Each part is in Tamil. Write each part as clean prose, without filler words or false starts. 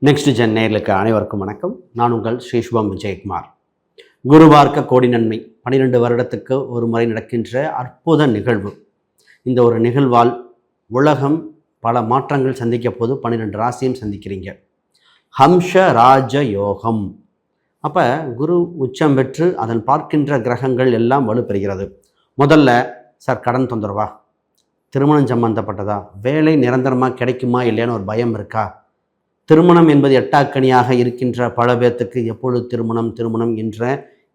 நெக்ஸ்ட் ஜென் நேயர்களுக்கு அனைவருக்கும் வணக்கம். நான் உங்கள் ஸ்ரீசுபம் விஜயகுமார். குருவார்க்க கோடி நன்மை 12 வருடத்துக்கு ஒரு முறை நடக்கின்ற அற்புத நிகழ்வு. இந்த ஒரு நிகழ்வால் உலகம் பல மாற்றங்கள் சந்திக்க போது 12 ராசியும் சந்திக்கிறீங்க. ஹம்ச ராஜ யோகம். அப்போ குரு உச்சம் பெற்று அதன் பார்க்கின்ற கிரகங்கள் எல்லாம் வலுப்பெறுகிறது. முதல்ல சார் கடன் தொந்தரவா, திருமணம் சம்பந்தப்பட்டதா, வேலை நிரந்தரமாக கிடைக்குமா இல்லையான்னு ஒரு பயம் இருக்கா, திருமணம் என்பது எட்டாக்கனியாக இருக்கின்ற பல பேர்த்துக்கு எப்பொழுது திருமணம் என்ற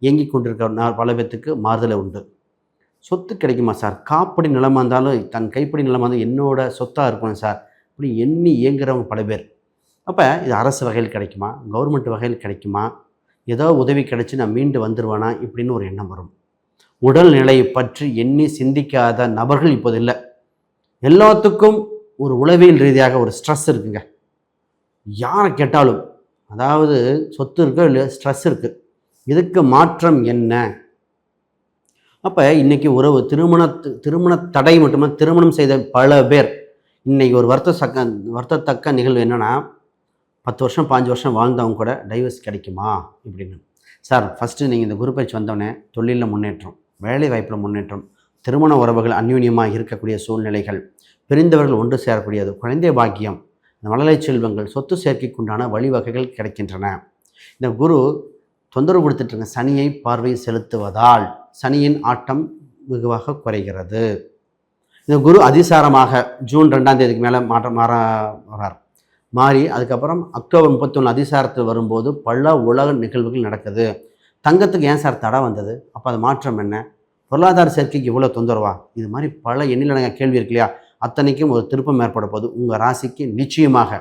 இயங்கிக் கொண்டிருக்கிற பல பேர்த்துக்கு மாறுதலை உண்டு. சொத்து கிடைக்குமா சார், காப்படி நிலமாக இருந்தாலும் தன் கைப்படி நிலமாக இருந்தாலும் என்னோட சொத்தாக இருக்கணும் சார், இப்படி எண்ணி இயங்குறவங்க பல பேர். அப்போ இது அரசு வகையில் கிடைக்குமா, கவர்மெண்ட் வகையில் கிடைக்குமா, ஏதோ உதவி கிடைச்சி நான் மீண்டு வந்துடுவேனா இப்படின்னு ஒரு எண்ணம் வரும். உடல்நிலையை பற்றி எண்ணி சிந்திக்காத நபர்கள் இப்போது இல்லை. எல்லாத்துக்கும் ஒரு உளவியல் ரீதியாக ஒரு ஸ்ட்ரெஸ் இருக்குங்க. யாரை கேட்டாலும், அதாவது சொத்து இருக்கோ இல்லை ஸ்ட்ரெஸ் இருக்குது, இதுக்கு மாற்றம் என்ன? அப்போ இன்றைக்கி உறவு திருமண தடை மட்டுமே திருமணம் செய்த பல பேர் இன்றைக்கி ஒரு வருத்தத்தக்க நிகழ்வு என்னென்னா, 10 வருஷம் 5 வருஷம் வாழ்ந்தவங்க கூட டைவர்ஸ் கிடைக்குமா இப்படின்னு. சார் ஃபஸ்ட்டு நீங்கள் இந்த குரு பயிற்சி வந்தோடனே தொழிலில் முன்னேற்றம், வேலை வாய்ப்பில் முன்னேற்றம், திருமண உறவுகள் அந்யூன்யமாக இருக்கக்கூடிய சூழ்நிலைகள், பிரிந்தவர்கள் ஒன்று சேரக்கூடியது, குழந்தை பாக்கியம், இந்த மழலை செல்வங்கள், சொத்து சேர்க்கைக்குண்டான வழிவகைகள் கிடைக்கின்றன. இந்த குரு தொந்தரவு கொடுத்துட்டுருங்க சனியை பார்வை செலுத்துவதால் சனியின் ஆட்டம் வெகுவாக குறைகிறது. இந்த குரு அதிசாரமாக ஜூன் 2ஆம் தேதிக்கு மேலே வரார். மாறி அதுக்கப்புறம் அக்டோபர் 31 அதிசாரத்தில் வரும்போது பல உலக நிகழ்வுகள் நடக்குது. தங்கத்துக்கு ஏன் சார் தடை வந்தது, அப்போ அது மாற்றம் என்ன, பொருளாதார சேர்க்கைக்கு இவ்வளோ தொந்தரவா, இது மாதிரி பல எண்ணிலடங்க கேள்வி இருக்கு இல்லையா, அத்தனைக்கும் ஒரு திருப்பம் ஏற்பட போது உங்கள் ராசிக்கு நிச்சயமாக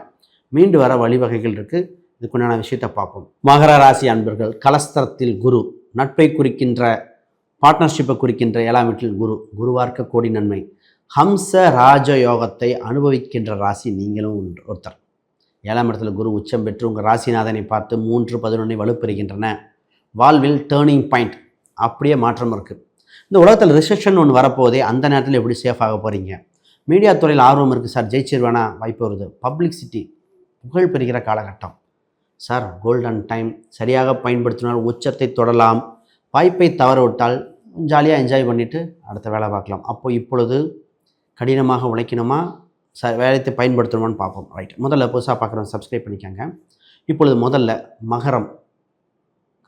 மீண்டு வர வழிவகைகள் இருக்குது. இதுக்குண்டான விஷயத்தை பார்ப்போம். மகர ராசி அன்பர்கள், கலஸ்தரத்தில் குரு, நட்பை குறிக்கின்ற, பார்ட்னர்ஷிப்பை குறிக்கின்ற 7ஆம் வீட்டில் குருவார்க்க கோடி நன்மை, ஹம்ச ராஜ யோகத்தை அனுபவிக்கின்ற ராசி நீங்களும் ஒருத்தர். 7ஆம் இடத்துல குரு உச்சம் பெற்று உங்கள் ராசிநாதனை பார்த்து 3-11 வலுப்பெறுகின்றன. வாழ்வில் டேர்னிங் பாயிண்ட், அப்படியே மாற்றம் இருக்குது. இந்த உலகத்தில் ரிசெப்ஷன் ஒன்று வரப்போதே, அந்த நேரத்தில் எப்படி சேஃப் ஆக போகிறீங்க? மீடியா துறையில் ஆர்வம் இருக்குது சார், ஜெயிச்சிருவேனா, வாய்ப்பு வருது. பப்ளிசிட்டி புகழ் பெறுகிற காலகட்டம் சார், கோல்டன் டைம், சரியாக பயன்படுத்தினால் உச்சத்தை தொடலாம். வாய்ப்பை தவற விட்டால் ஜாலியாக என்ஜாய் பண்ணிவிட்டு அடுத்த வேலை பார்க்கலாம். இப்பொழுது கடினமாக உழைக்கணுமா, வேலையை பயன்படுத்தணுமான்னு பார்ப்போம். ரைட், முதல்ல புதுசாக பார்க்குறோம், சப்ஸ்கிரைப் பண்ணிக்கோங்க. இப்பொழுது முதல்ல மகரம்,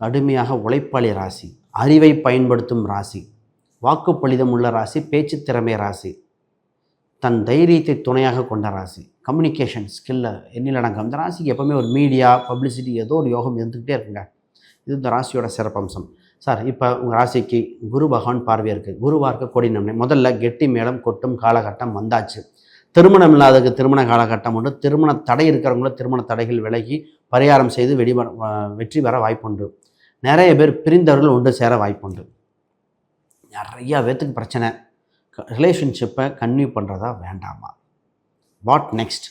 கடுமையாக உழைப்பாளி ராசி, அறிவை பயன்படுத்தும் ராசி, வாக்குப்பளிதம் உள்ள ராசி, பேச்சு திறமை ராசி, தன் தைரியத்தை துணையாக கொண்ட ராசி, கம்யூனிகேஷன் ஸ்கில்ல எண்ணிலடங்கம். இந்த ராசிக்கு எப்போவுமே ஒரு மீடியா பப்ளிசிட்டி ஏதோ ஒரு யோகம் இருந்துக்கிட்டே இருக்குங்க. இது இந்த ராசியோட சிறப்பம்சம். சார் இப்போ உங்கள் ராசிக்கு குரு பகவான் பார்வையாக இருக்குது. குருவார்க்க கோடி நன்மை. முதல்ல கெட்டி மேளம் கொட்டும் காலகட்டம் வந்தாச்சு. திருமணம் இல்லாததுக்கு திருமண காலகட்டம் உண்டு. திருமண தடை இருக்கிறவங்களும் திருமண தடைகள் விலகி பரிகாரம் செய்து வெற்றி பெற வாய்ப்புண்டு. நிறைய பேர் பிரிந்தவர்கள் ஒன்று சேர வாய்ப்புண்டு. நிறையா பேர்த்துக்கு பிரச்சனை, ரிலேஷன்ஷிப்பை கன்டினியூ பண்ணுறதா வேண்டாமா, வாட் நெக்ஸ்ட்,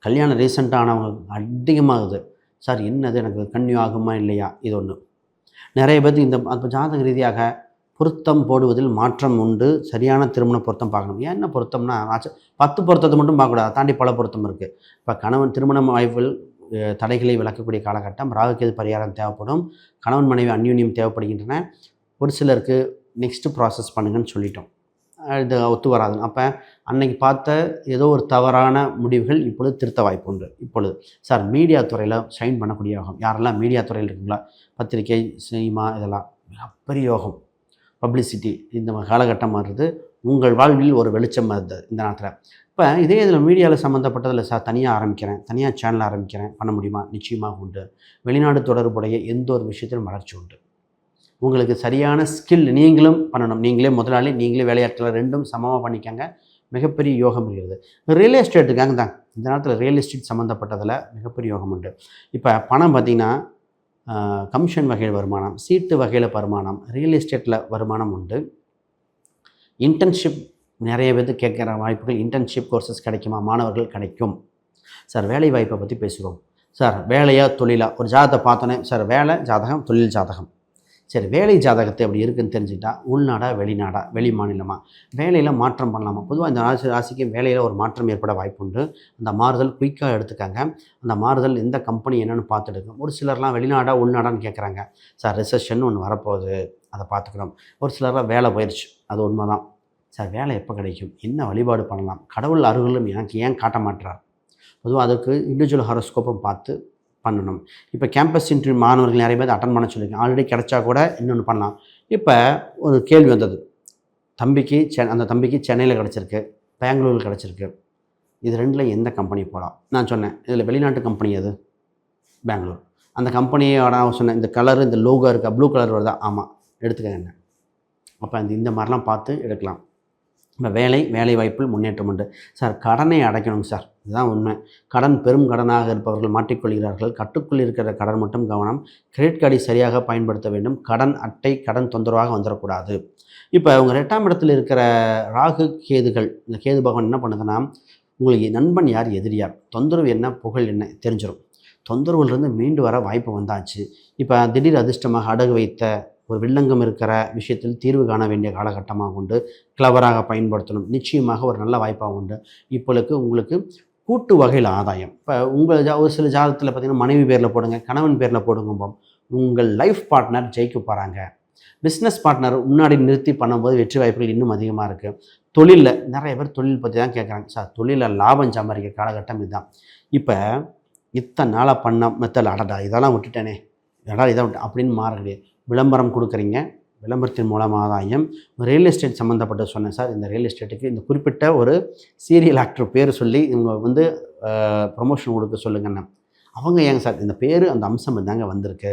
கல்யாணம் ரீசெண்டானவங்க அதிகமாகுது. சார் என்னது, எனக்கு கன்டினியூ ஆகுமா இல்லையா, இது ஒன்று. நிறைய பேர்த்துக்கு இந்த ஜாதக ரீதியாக பொருத்தம் போடுவதில் மாற்றம் உண்டு. சரியான திருமண பொருத்தம் பார்க்கணும். என்ன பொருத்தம்னா 10 பொருத்தத்தை மட்டும் பார்க்கக்கூடாது, தாண்டி பல பொருத்தம் இருக்குது. இப்போ கணவன் திருமண வாய்ப்பில் தடைகளை விளக்கக்கூடிய காலகட்டம், ராகுகேது பரிகாரம் தேவைப்படும், கணவன் மனைவி அந்யூன்யம் தேவைப்படுகின்றன. ஒரு சிலருக்கு நெக்ஸ்ட்டு ப்ராசஸ் பண்ணுங்கன்னு சொல்லிட்டோம், இது ஒத்து வராதுன்னு. அப்போ அன்னைக்கு பார்த்த ஏதோ ஒரு தவறான முடிவுகள் இப்பொழுது திருத்த வாய்ப்பு உண்டு. இப்பொழுது சார் மீடியா துறையில் ஷைன் பண்ணக்கூடிய யோகம். யாரெல்லாம் மீடியா துறையில் இருக்குங்களா, பத்திரிகை, சினிமா, இதெல்லாம் மிகப்பெரிய யோகம். பப்ளிசிட்டி இந்த காலகட்டம் வருது. உங்கள் வாழ்வில் ஒரு வெளிச்சம் வருது இந்த நேரத்தில். இப்போ இதே இதில் மீடியாவில் சம்மந்தப்பட்டதில் சார் தனியாக ஆரம்பிக்கிறேன், தனியாக சேனல் ஆரம்பிக்கிறேன், பண்ண முடியுமா? நிச்சயமாக உண்டு. வெளிநாடு தொடர்புடைய எந்த ஒரு விஷயத்திலும் வளர்ச்சி உண்டு. உங்களுக்கு சரியான ஸ்கில் நீங்களும் பண்ணணும். நீங்களே முதலாளி, நீங்களே வேலையாட்கள், ரெண்டும் சமமாக பண்ணிக்கங்க. மிகப்பெரிய யோகம் இருக்கிறது. ரியல் எஸ்டேட்டுக்காக தான் இந்த நேரத்தில் ரியல் எஸ்டேட் சம்மந்தப்பட்டதில் மிகப்பெரிய யோகம் உண்டு. இப்போ பணம் பார்த்திங்கன்னா கமிஷன் வகையில் வருமானம், சீட்டு வகையில் வருமானம், ரியல் எஸ்டேட்டில் வருமானம் உண்டு. இன்டர்ன்ஷிப் நிறைய பேர் கேட்குற வாய்ப்புகள், இன்டர்ன்ஷிப் கோர்சஸ் கிடைக்குமா, மாணவர்கள் கிடைக்கும். சார் வேலை வாய்ப்பை பற்றி பேசுகிறோம். சார் வேலையா தொழிலா, ஒரு ஜாதகத்தை பார்த்தோன்னே சார் வேலை ஜாதகம், தொழில் ஜாதகம், சரி, வேலை ஜாதகத்தை அப்படி இருக்குன்னு தெரிஞ்சுக்கிட்டா உள்நாடா வெளிநாடா வெளி மாநிலமா, வேலையில் மாற்றம் பண்ணலாமா? பொதுவாக இந்த ராசிக்கு வேலையில் ஒரு மாற்றம் ஏற்பட வாய்ப்புண்டு. அந்த மாறுதல் குயிக்காக எடுத்துக்காங்க. அந்த மாறுதல் எந்த கம்பெனி என்னென்னு பார்த்துடுங்க. ஒரு சிலர்லாம் வெளிநாடா உள்நாடான்னு கேட்குறாங்க. சார் ரிசெஷன் ஒன்று வரப்போகுது, அதை பார்த்துக்கணும். ஒரு சிலர்லாம் வேலை போயிடுச்சு, அது உண்மை தான். சார் வேலை எப்போ கிடைக்கும், என்ன வழிபாடு பண்ணலாம், கடவுள் அருகிலும் எனக்கு ஏன் காட்ட மாட்டுறார்? பொதுவாக அதுக்கு இண்டிவிஜுவல் ஹாரோஸ்கோப்பும் பார்த்து பண்ணணும். இப்போ கேம்பஸ் இன்டர்வியூ மாணவர்கள் நிறைய பேர் அட்டன் பண்ண சொல்லியிருக்கேன். ஆல்ரெடி கிடைச்சா கூட இன்னொன்று பண்ணலாம். இப்போ ஒரு கேள்வி வந்தது, அந்த தம்பிக்கு சென்னையில் கிடச்சிருக்கு, பெங்களூரில் கிடச்சிருக்கு, இது ரெண்டில் எந்த கம்பெனி போகலாம்? நான் சொன்னேன், இதில் வெளிநாட்டு கம்பெனி எது? பெங்களூர். அந்த கம்பெனியோட நான் சொன்னேன், இந்த கலர் இந்த லோகோ இருக்கா, ப்ளூ கலர் வருதா? ஆமாம், எடுத்துக்கங்க. அப்போ இந்த மாதிரிலாம் பார்த்து எடுக்கலாம். இப்போ வேலை வாய்ப்பில் முன்னேற்றம் உண்டு. சார் கடனை அடைக்கணும் சார், இதுதான் உண்மை. கடன் பெரும் கடனாக இருப்பவர்கள் மாட்டிக்கொள்கிறார்கள். கட்டுக்குள் இருக்கிற கடன் மட்டும் கவனம். கிரெடிட் கார்டை சரியாக பயன்படுத்த வேண்டும். கடன் அட்டை கடன் தொந்தரவாக வந்துடக்கூடாது. இப்போ உங்கள் 8ஆம் இடத்தில் இருக்கிற ராகு கேதுகள், இந்த கேது பகவான் என்ன பண்ணுதுன்னா, உங்களுக்கு நண்பன் யார் எதிரி யார், தொந்தரவு என்ன புகழ் என்ன தெரிஞ்சிடும். தொந்தரவுலேருந்து மீண்டு வர வாய்ப்பு வந்தாச்சு. இப்போ திடீர் அதிர்ஷ்டமாக அடகு வைத்த ஒரு வில்லங்கம் இருக்கிற விஷயத்தில் தீர்வு காண வேண்டிய காலகட்டமாக உண்டு. கிளவராக பயன்படுத்தணும். நிச்சயமாக ஒரு நல்ல வாய்ப்பாக உண்டு. இப்பொழுது உங்களுக்கு கூட்டு வகையில் ஆதாயம். இப்போ ஒரு சில ஜாதகத்தில் பார்த்திங்கன்னா மனைவி பேரில் போடுங்க, கணவன் பேரில் போடுங்கும்போது உங்கள் லைஃப் பார்ட்னர் ஜெயிக்க போகிறாங்க. பிஸ்னஸ் பார்ட்னர் முன்னாடி நிறுத்தி பண்ணும்போது வெற்றி வாய்ப்புகள் இன்னும் அதிகமாக இருக்குது. தொழிலில் நிறைய பேர் தொழில் பற்றி தான் கேட்குறாங்க. சார் தொழிலில் லாபம் சம்பாதிக்க காலகட்டம் இதுதான். இப்போ இத்தனை நாளாக பண்ண மெத்தட் அடடா இதெல்லாம் விட்டுட்டேனே, இதை விட்டு அப்படின்னு மாற கிடையாது. விளம்பரம் கொடுக்குறீங்க, விளம்பரத்தின் மூலம் ஆதாயம். ரியல் எஸ்டேட் சம்மந்தப்பட்ட சொன்னேன் சார், இந்த ரியல் எஸ்டேட்டுக்கு இந்த குறிப்பிட்ட ஒரு சீரியல் ஆக்டர் பேர் சொல்லி இவங்க ப்ரொமோஷன் கொடுக்க சொல்லுங்கண்ணே. அவங்க ஏங்க சார் இந்த பேர் அந்த அம்சம் தாங்க வந்திருக்கு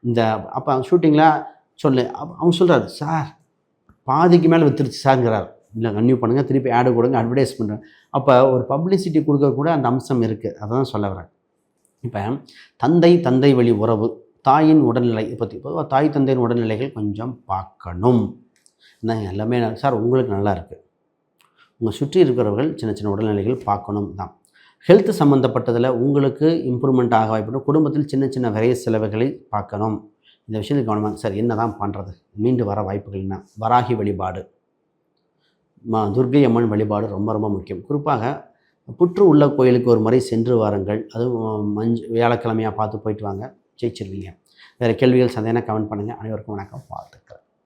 இந்த அப்போ ஷூட்டிங்கில் சொல்லு. அவங்க சொல்கிறார், சார் பாதிக்கு மேலே வித்துருச்சு சார்ங்கிறார். இல்லை கன்யூ பண்ணுங்கள், திருப்பி ஆடு கொடுங்க, அட்வர்டைஸ் பண்ணுறேன். அப்போ ஒரு பப்ளிசிட்டி கொடுக்க கூட அந்த அம்சம் இருக்குது. அதை தான் சொல்ல வரேன். இப்போ தந்தை வழி உறவு, தாயின் உடல்நிலை பற்றி, பொதுவாக தாய் தந்தையின் உடல்நிலைகள் கொஞ்சம் பார்க்கணும். எல்லாமே சார் உங்களுக்கு நல்லா இருக்குது, உங்கள் சுற்றி இருக்கிறவர்கள் சின்ன சின்ன உடல்நிலைகள் பார்க்கணும் தான். ஹெல்த் சம்மந்தப்பட்டதில் உங்களுக்கு இம்ப்ரூவ்மெண்ட் ஆக வாய்ப்பு. குடும்பத்தில் சின்ன சின்ன விரைய செலவுகளை பார்க்கணும். இந்த விஷயத்துக்கு கவனமாக சார் என்ன தான் பண்ணுறது, மீண்டு வர வாய்ப்புகள் என்ன? வராகி வழிபாடு, துர்க்கை அம்மன் வழிபாடு ரொம்ப ரொம்ப முக்கியம். குறிப்பாக புற்று உள்ள கோயிலுக்கு ஒரு முறை சென்று வாருங்கள். அதுவும் வியாழக்கிழமையாக பார்த்து போயிட்டு வாங்க, ஜெயிச்சிருவீங்க. வேறு கேள்விகள் சந்தேகம் கமெண்ட் பண்ணுங்கள். அனைவருக்கும் வணக்கம், வாழ்த்துக்கள்.